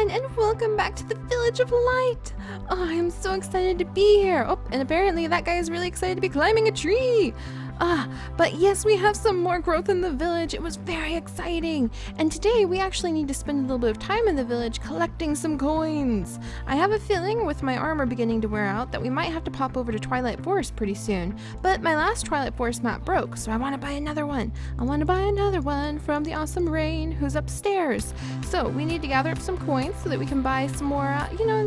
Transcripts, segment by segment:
everyone, and welcome back to the Village of Light. Oh, I am so excited to be here. Oh, and apparently that guy is really excited to be climbing a tree. But yes, we have some more growth in the village. It was very exciting. And today we actually need to spend a little bit of time in the village collecting some coins. I have a feeling with my armor beginning to wear out that we might have to pop over to Twilight Forest pretty soon. But my last Twilight Forest map broke, so I want to buy another one. I want to buy another one from the awesome Rain, who's upstairs. So we need to gather up some coins so that we can buy some more,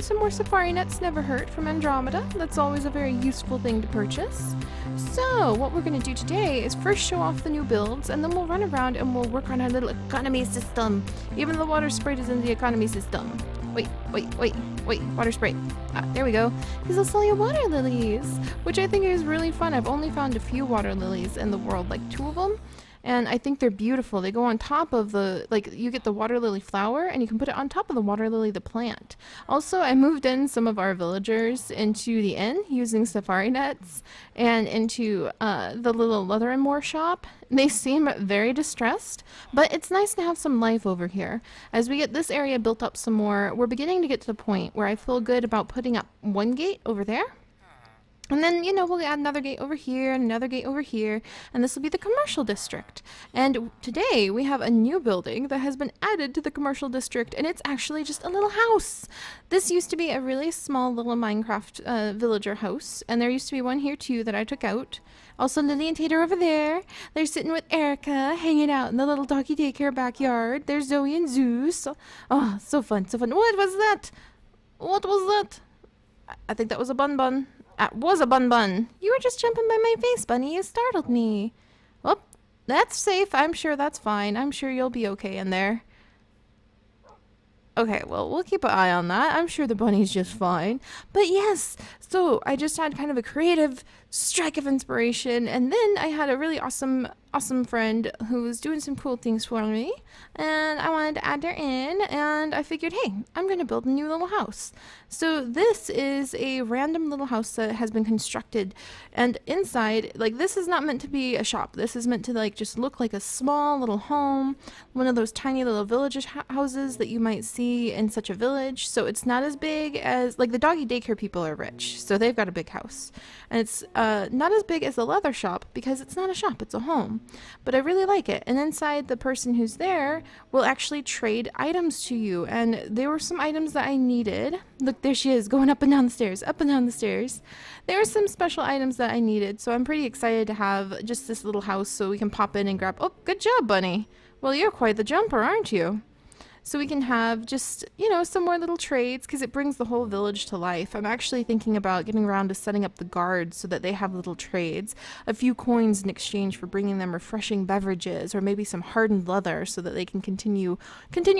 some more safari nets never hurt from Andromeda. That's always a very useful thing to purchase. So what we're going to do today is first show off the new builds, and then we'll run around and we'll work on our little economy system. Even the water sprite is in the economy system. Wait, water sprite. There we go. These will sell you water lilies, which I think is really fun. I've only found a few water lilies in the world, like 2 of them. And I think they're beautiful. They go on top of the, you get the water lily flower and you can put it on top of the water lily, the plant. Also, I moved in some of our villagers into the inn using safari nets and into the little Leather and More shop. They seem very distressed, but it's nice to have some life over here. As we get this area built up some more, we're beginning to get to the point where I feel good about putting up one gate over there. And then, we'll add another gate over here and another gate over here, and this will be the commercial district. And today we have a new building that has been added to the commercial district, and it's actually just a little house. This used to be a really small little Minecraft villager house, and there used to be one here too that I took out. Also, Lily and Tater over there. They're sitting with Erica, hanging out in the little doggy daycare backyard. There's Zoe and Zeus. Oh, so fun, so fun. What was that? What was that? I think that was a bun. That was a bun. You were just jumping by my face, Bunny. You startled me. Well, that's safe. I'm sure that's fine. I'm sure you'll be okay in there. Okay, well, we'll keep an eye on that. I'm sure the bunny's just fine. But yes, so I just had kind of a creative strike of inspiration, and then I had a really awesome friend who was doing some cool things for me, and I wanted to add her in, and I figured, hey, I'm going to build a new little house. So this is a random little house that has been constructed, and inside, this is not meant to be a shop. This is meant to just look like a small little home, one of those tiny little village houses that you might see in such a village. So it's not as big as, the doggy daycare people are rich, so they've got a big house, and it's not as big as the leather shop because it's not a shop, it's a home. But I really like it. And inside, the person who's there will actually trade items to you. And there were some items that I needed. Look, there she is, going up and down the stairs, up and down the stairs. There were some special items that I needed, so I'm pretty excited to have just this little house so we can pop in and grab. Oh, good job, Bunny. Well, you're quite the jumper, aren't you? So we can have just, some more little trades because it brings the whole village to life. I'm actually thinking about getting around to setting up the guards so that they have little trades. A few coins in exchange for bringing them refreshing beverages or maybe some hardened leather so that they can continue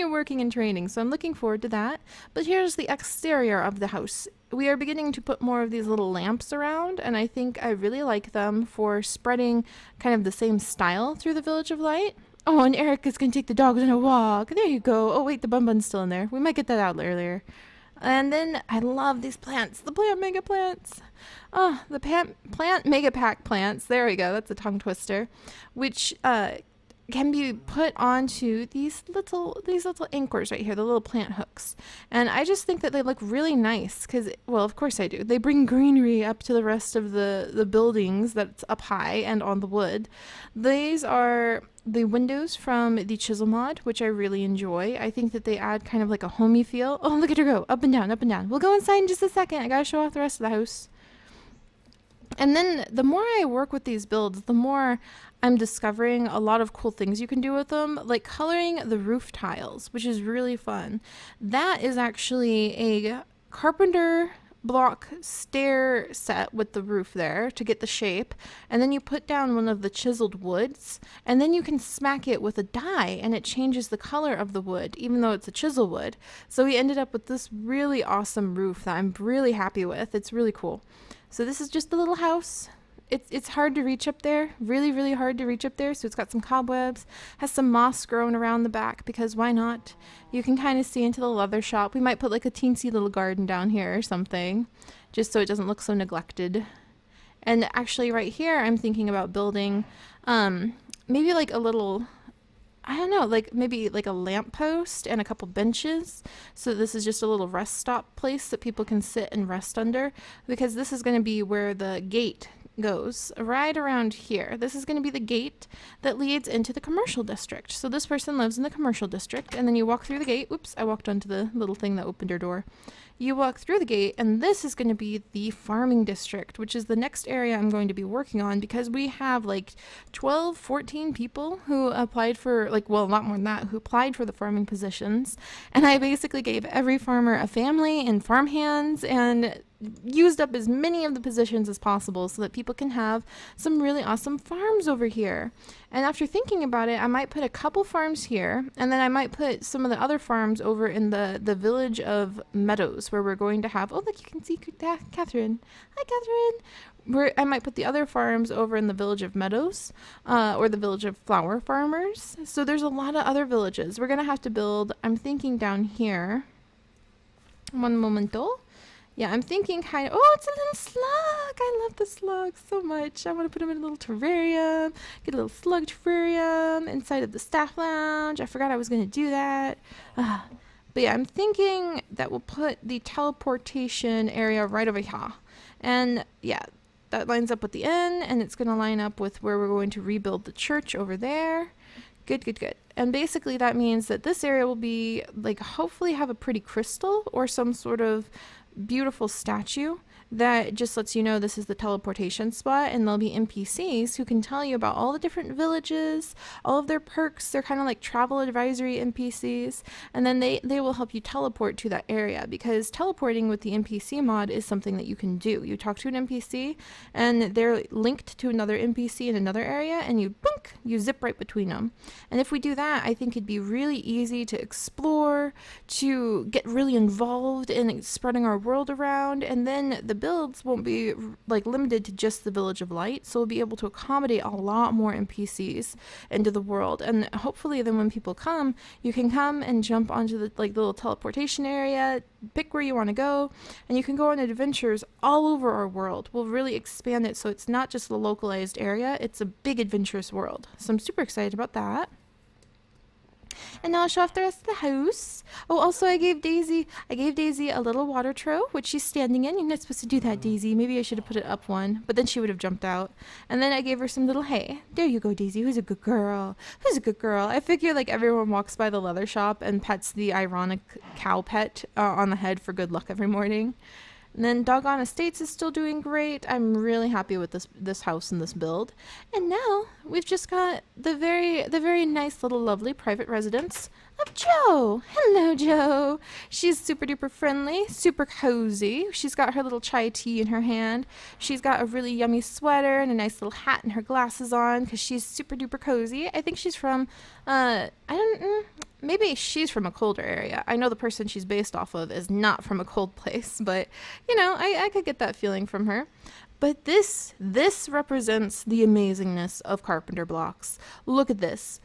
working and training. So I'm looking forward to that. But here's the exterior of the house. We are beginning to put more of these little lamps around, and I think I really like them for spreading kind of the same style through the Village of Light. Oh, and Erica's gonna take the dogs on a walk. There you go. Oh, wait, the bun's still in there. We might get that out earlier. And then I love these plants, the plant mega plants. Oh, the plant mega pack plants. There we go. That's a tongue twister, which can be put onto these little anchors right here, the little plant hooks. And I just think that they look really nice because, well, of course I do. They bring greenery up to the rest of the buildings that's up high and on the wood. These are the windows from the chisel mod, which I really enjoy. I think that they add kind of like a homey feel. Oh, look at her go, up and down, up and down. We'll go inside in just a second. I gotta show off the rest of the house. And then the more I work with these builds, the more I'm discovering a lot of cool things you can do with them, like coloring the roof tiles, which is really fun. That is actually a carpenter block stair set with the roof there to get the shape, and then you put down one of the chiseled woods, and then you can smack it with a die and it changes the color of the wood even though it's a chisel wood. So we ended up with this really awesome roof that I'm really happy with. It's really cool. So this is just a little house. It's hard to reach up there, really hard to reach up there. So it's got some cobwebs, has some moss growing around the back because why not? You can kind of see into the leather shop. We might put a teensy little garden down here or something, just so it doesn't look so neglected. And actually right here, I'm thinking about building maybe a little I don't know, like maybe like a lamppost and a couple benches. So this is just a little rest stop place that people can sit and rest under, because this is going to be where the gate goes right around here. This is going to be the gate that leads into the commercial district. So this person lives in the commercial district, and then you walk through the gate. Oops, I walked onto the little thing that opened your door. You walk through the gate, and this is going to be the farming district, which is the next area I'm going to be working on, because we have like 12, 14 people who applied for, like, well, a lot more than that, who applied for the farming positions. And I basically gave every farmer a family and farm hands and used up as many of the positions as possible so that people can have some really awesome farms over here. And after thinking about it, I might put a couple farms here, and then I might put some of the other farms over in the village of Meadows, where we're going to have, oh, look, you can see Catherine. Hi, Catherine. I might put the other farms over in the village of Meadows, or the village of Flower Farmers. So there's a lot of other villages. We're going to have to build, I'm thinking down here. One momento. Yeah, I'm thinking kind of, oh, it's a little slug. I love the slug so much. I want to put him in a little terrarium, get a little slug terrarium inside of the staff lounge. I forgot I was going to do that. But yeah, I'm thinking that we'll put the teleportation area right over here. And yeah, that lines up with the inn, and it's going to line up with where we're going to rebuild the church over there. Good, good, good. And basically that means that this area will be, like, hopefully have a pretty crystal or some sort of beautiful statue that just lets you know this is the teleportation spot, and there'll be NPCs who can tell you about all the different villages, all of their perks. They're kind of like travel advisory NPCs, and then they will help you teleport to that area, because teleporting with the NPC mod is something that you can do. You talk to an NPC and they're linked to another NPC in another area, and you zip right between them. And if we do that, I think it'd be really easy to explore, to get really involved in spreading our world around, and then the builds won't be like limited to just the Village of Light, so we'll be able to accommodate a lot more NPCs into the world. And hopefully then when people come, you can come and jump onto the little teleportation area, pick where you want to go, and you can go on adventures all over our world. We'll really expand it so it's not just the localized area, it's a big adventurous world. So I'm super excited about that. And now I'll show off the rest of the house. Oh, also I gave Daisy a little water trough, which she's standing in. You're not supposed to do that, Daisy. Maybe I should have put it up one, but then she would have jumped out. And then I gave her some little hay. There you go, Daisy. Who's a good girl? Who's a good girl? I figure like everyone walks by the leather shop and pets the ironic cow pet on the head for good luck every morning. And then Doggone Estates is still doing great. I'm really happy with this house and this build. And now we've just got the very nice little lovely private residence of Jo. Hello, Jo. She's super duper friendly, super cozy. She's got her little chai tea in her hand. She's got a really yummy sweater and a nice little hat and her glasses on because she's super duper cozy. I think she's from, maybe she's from a colder area. I know the person she's based off of is not from a cold place, but, you know, I could get that feeling from her. But this represents the amazingness of carpenter blocks. Look at this.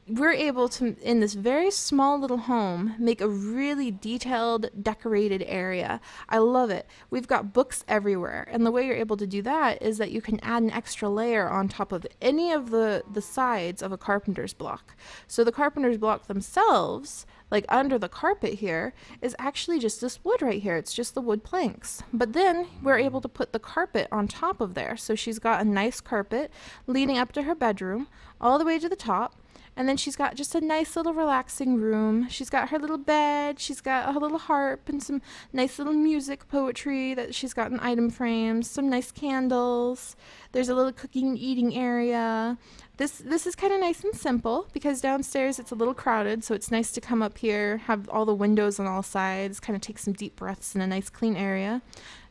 We're able to, in this very small little home, make a really detailed, decorated area. I love it. We've got books everywhere. And the way you're able to do that is that you can add an extra layer on top of any of the sides of a carpenter's block. So the carpenter's block themselves, like under the carpet here, is actually just this wood right here. It's just the wood planks. But then we're able to put the carpet on top of there. So she's got a nice carpet leading up to her bedroom all the way to the top. And then she's got just a nice little relaxing room. She's got her little bed. She's got a little harp and some nice little music poetry that she's got in item frames, some nice candles. There's a little cooking, eating area. This is kind of nice and simple because downstairs it's a little crowded, so it's nice to come up here, have all the windows on all sides, kind of take some deep breaths in a nice clean area.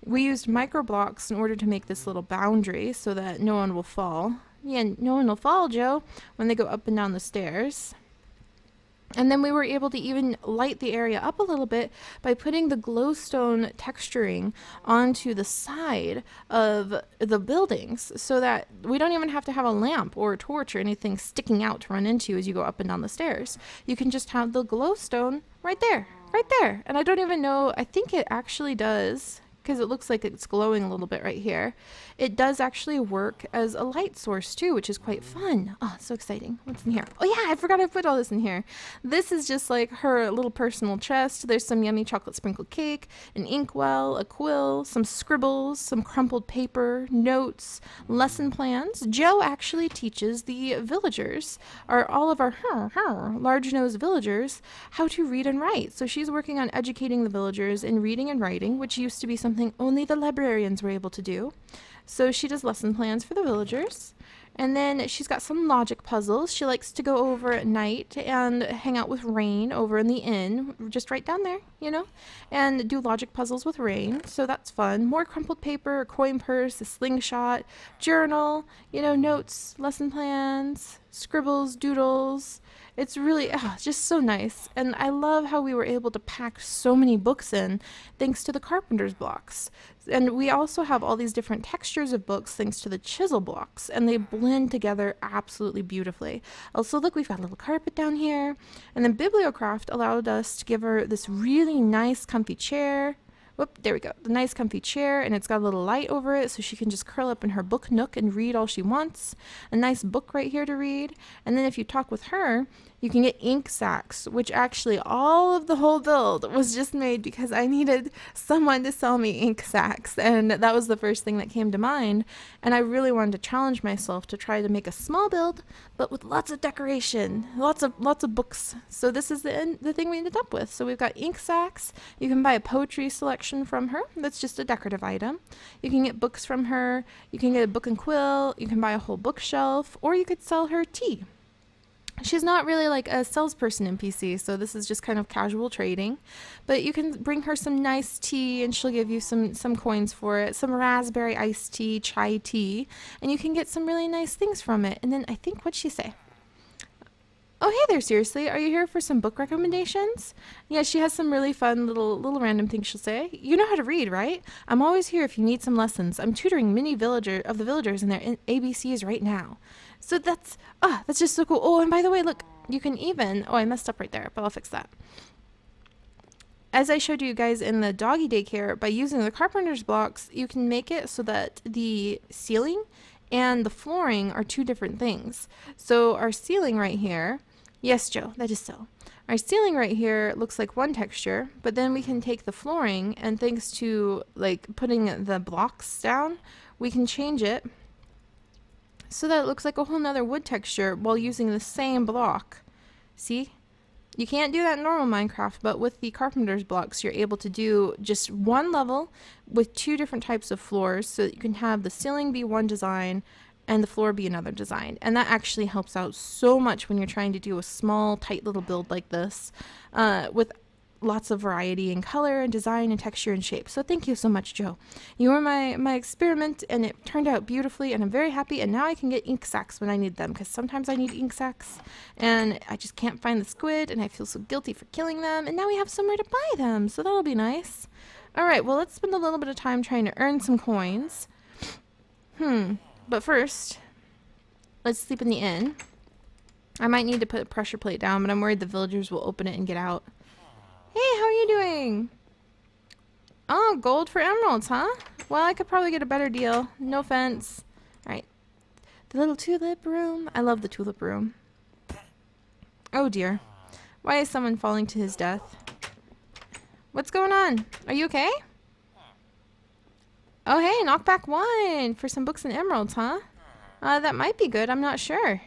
We used micro blocks in order to make this little boundary so that no one will fall. Yeah, no one will fall, Jo, when they go up and down the stairs. And then we were able to even light the area up a little bit by putting the glowstone texturing onto the side of the buildings so that we don't even have to have a lamp or a torch or anything sticking out to run into as you go up and down the stairs. You can just have the glowstone right there. And I don't even know, I think it actually does because it looks like it's glowing a little bit right here. It does actually work as a light source too, which is quite fun. Oh, so exciting. What's in here? Oh yeah, I forgot I put all this in here. This is just like her little personal chest. There's some yummy chocolate sprinkled cake, an inkwell, a quill, some scribbles, some crumpled paper, notes, lesson plans. Joe actually teaches the villagers, or all of our large-nosed villagers, how to read and write. So she's working on educating the villagers in reading and writing, which used to be something only the librarians were able to do. So she does lesson plans for the villagers. And then she's got some logic puzzles. She likes to go over at night and hang out with Rain over in the inn, just right down there, you know, and do logic puzzles with Rain. So that's fun. More crumpled paper, a coin purse, a slingshot, journal, you know, notes, lesson plans, scribbles, doodles. It's really just so nice. And I love how we were able to pack so many books in thanks to the carpenter's blocks. And we also have all these different textures of books thanks to the chisel blocks, and they blend together absolutely beautifully. Also, look, we've got a little carpet down here. And then Bibliocraft allowed us to give her this really nice comfy chair. Whoop, there we go. The nice comfy chair, and it's got a little light over it so she can just curl up in her book nook and read all she wants. A nice book right here to read. And then if you talk with her, you can get ink sacks, which actually all of the whole build was just made because I needed someone to sell me ink sacks, and that was the first thing that came to mind. And I really wanted to challenge myself to try to make a small build, but with lots of decoration, lots of books. So this is the thing we ended up with. So we've got ink sacks. You can buy a poetry selection from her. That's just a decorative item. You can get books from her. You can get a book and quill. You can buy a whole bookshelf, or you could sell her tea. She's not really like a salesperson in PC, so this is just kind of casual trading. But you can bring her some nice tea, and she'll give you some coins for it. Some raspberry iced tea, chai tea, and you can get some really nice things from it. And then I think, what'd she say? Oh, hey there, seriously. Are you here for some book recommendations? Yeah, she has some really fun little random things she'll say. You know how to read, right? I'm always here if you need some lessons. I'm tutoring many the villagers in their ABCs right now. So that's just so cool. Oh, and by the way, look, you can even, I messed up right there, but I'll fix that. As I showed you guys in the doggy daycare, by using the carpenter's blocks, you can make it so that the ceiling and the flooring are two different things. So our ceiling right here, yes, Joe, that is so. Our ceiling right here looks like one texture, but then we can take the flooring, and thanks to like putting the blocks down, we can change it so that it looks like a whole nother wood texture while using the same block. See? You can't do that in normal Minecraft, but with the carpenter's blocks, you're able to do just one level with two different types of floors, so that you can have the ceiling be one design and the floor be another design. And that actually helps out so much when you're trying to do a small, tight little build like this, with lots of variety in color and design and texture and shape. So thank you so much, Joe. You were my experiment, and it turned out beautifully, and I'm very happy. And now I can get ink sacks when I need them, because sometimes I need ink sacks and I just can't find the squid, and I feel so guilty for killing them. And now we have somewhere to buy them, so that'll be nice. All right, well, let's spend a little bit of time trying to earn some coins. But first, let's sleep in the inn. I might need to put a pressure plate down, but I'm worried the villagers will open it and get out. Hey, how are you doing? Oh, gold for emeralds, huh? Well, I could probably get a better deal. No offense. All right. The little tulip room. I love the tulip room. Oh, dear. Why is someone falling to his death? What's going on? Are you okay? Oh, hey, knockback 1 for some books and emeralds, huh? That might be good. I'm not sure.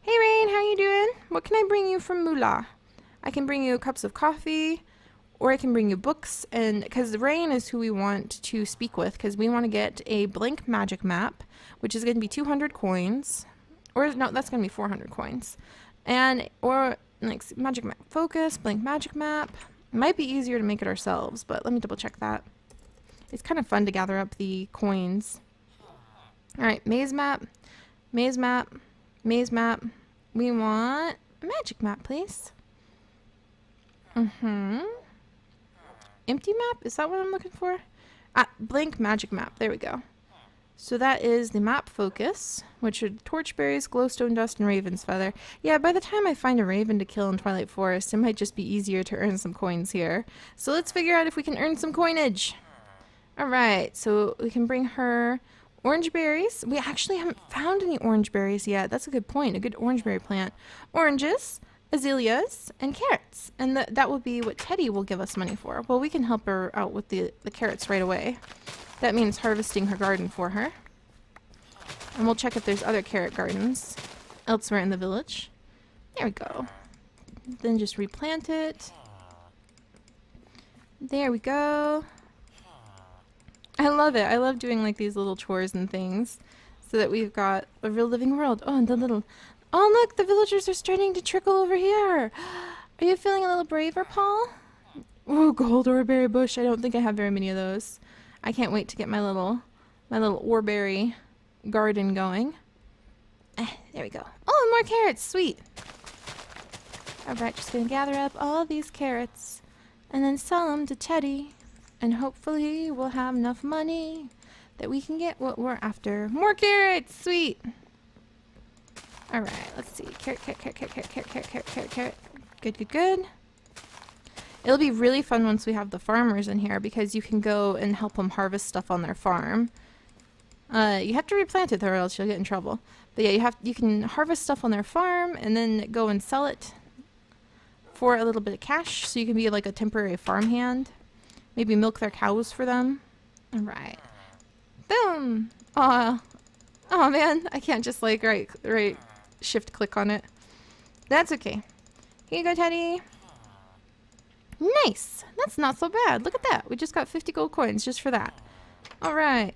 Hey, Rain, how are you doing? What can I bring you from Moolah? I can bring you cups of coffee, or I can bring you books, and because Rain is who we want to speak with, because we want to get a blank magic map, which is going to be 200 coins, or no, that's going to be 400 coins, or like magic map focus, blank magic map. It might be easier to make it ourselves, but let me double check that. It's kind of fun to gather up the coins. All right, maze map, maze map, maze map. We want a magic map, please. Empty map? Is that what I'm looking for? Blank magic map. There we go. So that is the map focus, which are torchberries, glowstone dust, and raven's feather. Yeah, by the time I find a raven to kill in Twilight Forest, it might just be easier to earn some coins here. So let's figure out if we can earn some coinage. Alright, so we can bring her orange berries. We actually haven't found any orange berries yet. That's a good point, a good orangeberry plant. Oranges, azaleas, and carrots. And that will be what Teddy will give us money for. Well, we can help her out with the carrots right away. That means harvesting her garden for her. And we'll check if there's other carrot gardens elsewhere in the village. There we go. Then just replant it. There we go. I love it. I love doing like these little chores and things so that we've got a real living world. Oh, and the little... Oh, look! The villagers are starting to trickle over here. Are you feeling a little braver, Paul? Oh, gold oreberry bush. I don't think I have very many of those. I can't wait to get my little oreberry garden going. There we go. Oh, more carrots. Sweet. Alright, just gonna gather up all these carrots and then sell them to Teddy. And hopefully we'll have enough money that we can get what we're after. More carrots! Sweet! Alright, let's see. Carrot. Good. It'll be really fun once we have the farmers in here because you can go and help them harvest stuff on their farm. You have to replant it or else you'll get in trouble. But yeah, you can harvest stuff on their farm and then go and sell it for a little bit of cash so you can be like a temporary farmhand. Maybe milk their cows for them. Alright. Boom! Oh man, I can't just like right shift click on it. That's okay. Here you go, Teddy. Nice! That's not so bad. Look at that. We just got 50 gold coins just for that. Alright.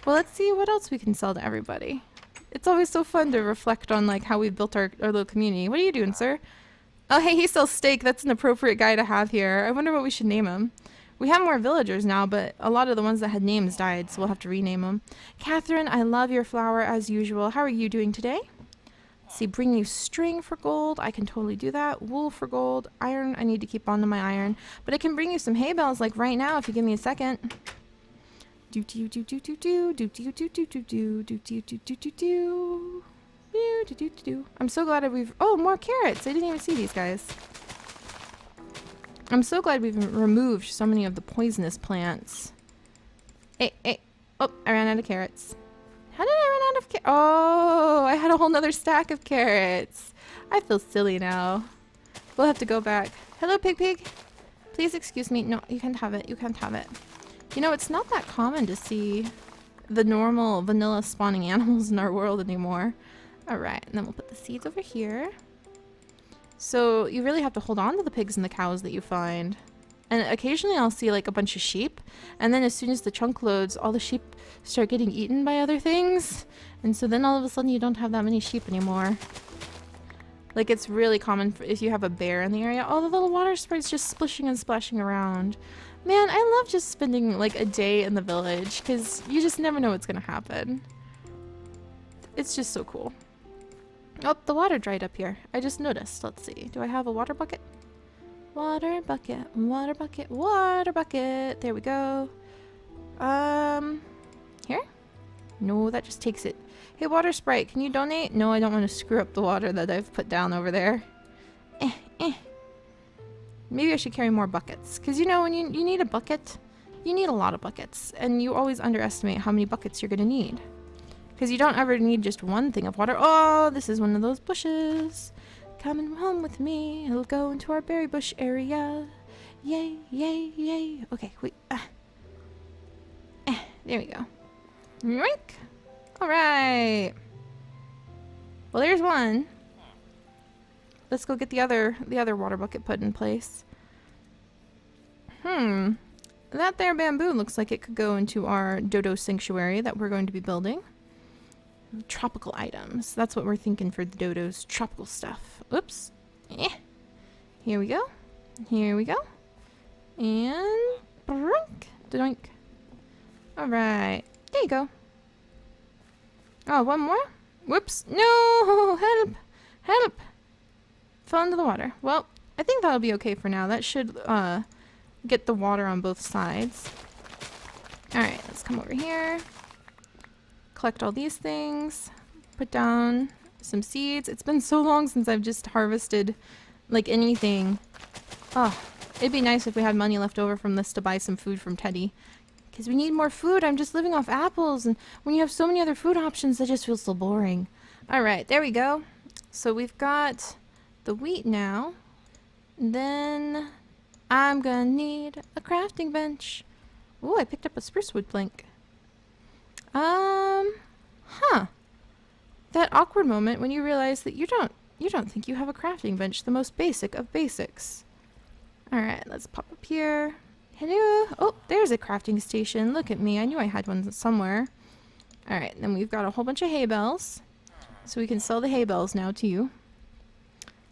Well, let's see what else we can sell to everybody. It's always so fun to reflect on like how we've built our little community. What are you doing, sir? Oh, hey, he sells steak. That's an appropriate guy to have here. I wonder what we should name him. We have more villagers now, but a lot of the ones that had names died, so we'll have to rename them. Catherine, I love your flower as usual. How are you doing today? Let's see, bring you string for gold. I can totally do that. Wool for gold. Iron, I need to keep on to my iron. But I can bring you some hay bales like right now if you give me a second. I'm so glad we've... Oh, more carrots. I didn't even see these guys. I'm so glad we've removed so many of the poisonous plants. Hey. Oh, I ran out of carrots. How did I run out of carrots? Oh, I had a whole nother stack of carrots. I feel silly now. We'll have to go back. Hello, Pig. Please excuse me. No, you can't have it. You can't have it. You know, it's not that common to see the normal vanilla spawning animals in our world anymore. Alright, and then we'll put the seeds over here. So you really have to hold on to the pigs and the cows that you find. And occasionally I'll see like a bunch of sheep, and then as soon as the chunk loads, all the sheep start getting eaten by other things. And so then all of a sudden you don't have that many sheep anymore. Like it's really common if you have a bear in the area. Oh, the little water sprite's just splishing and splashing around. Man, I love just spending like a day in the village because you just never know what's gonna happen. It's just so cool. Oh, the water dried up here. I just noticed. Let's see. Do I have a water bucket? Water bucket. There we go. Here? No, that just takes it. Hey, Water Sprite, can you donate? No, I don't want to screw up the water that I've put down over there. Maybe I should carry more buckets. Because, you know, when you need a bucket, you need a lot of buckets. And you always underestimate how many buckets you're going to need. Because you don't ever need just one thing of water. Oh, this is one of those bushes. Coming home with me. It'll go into our berry bush area. Yay, yay, yay. Okay, wait. There we go. Yoink. Alright. Well, there's one. Let's go get the other water bucket put in place. That there bamboo looks like it could go into our dodo sanctuary that we're going to be building. Tropical items. That's what we're thinking for the dodos. Tropical stuff. Oops. Here we go. Here we go. And... Brunk. Doink. Alright. There you go. Oh, one more? Whoops. No! Help! Help! Fell into the water. Well, I think that'll be okay for now. That should get the water on both sides. Alright, let's come over here. collect all these things. Put down some seeds. It's been so long since I've just harvested like anything. Oh, it'd be nice if we had money left over from this to buy some food from Teddy. Because we need more food. I'm just living off apples. And when you have so many other food options, that just feels so boring. Alright, there we go. So we've got the wheat now. Then I'm gonna need a crafting bench. Oh, I picked up a spruce wood plank. Huh. That awkward moment when you realize that you don't think you have a crafting bench, the most basic of basics. Alright, let's pop up here. Hello. Oh, there's a crafting station. Look at me. I knew I had one somewhere. Alright, then we've got a whole bunch of hay bales. So we can sell the hay bales now to you.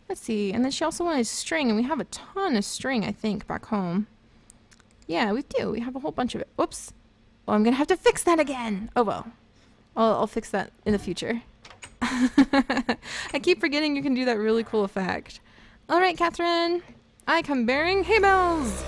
Let's see. And then she also wanted string, and we have a ton of string, I think, back home. Yeah, we do. We have a whole bunch of it. Whoops. Oh, I'm going to have to fix that again. Oh, well. I'll fix that in the future. I keep forgetting you can do that really cool effect. Alright, Catherine. I come bearing hay bales.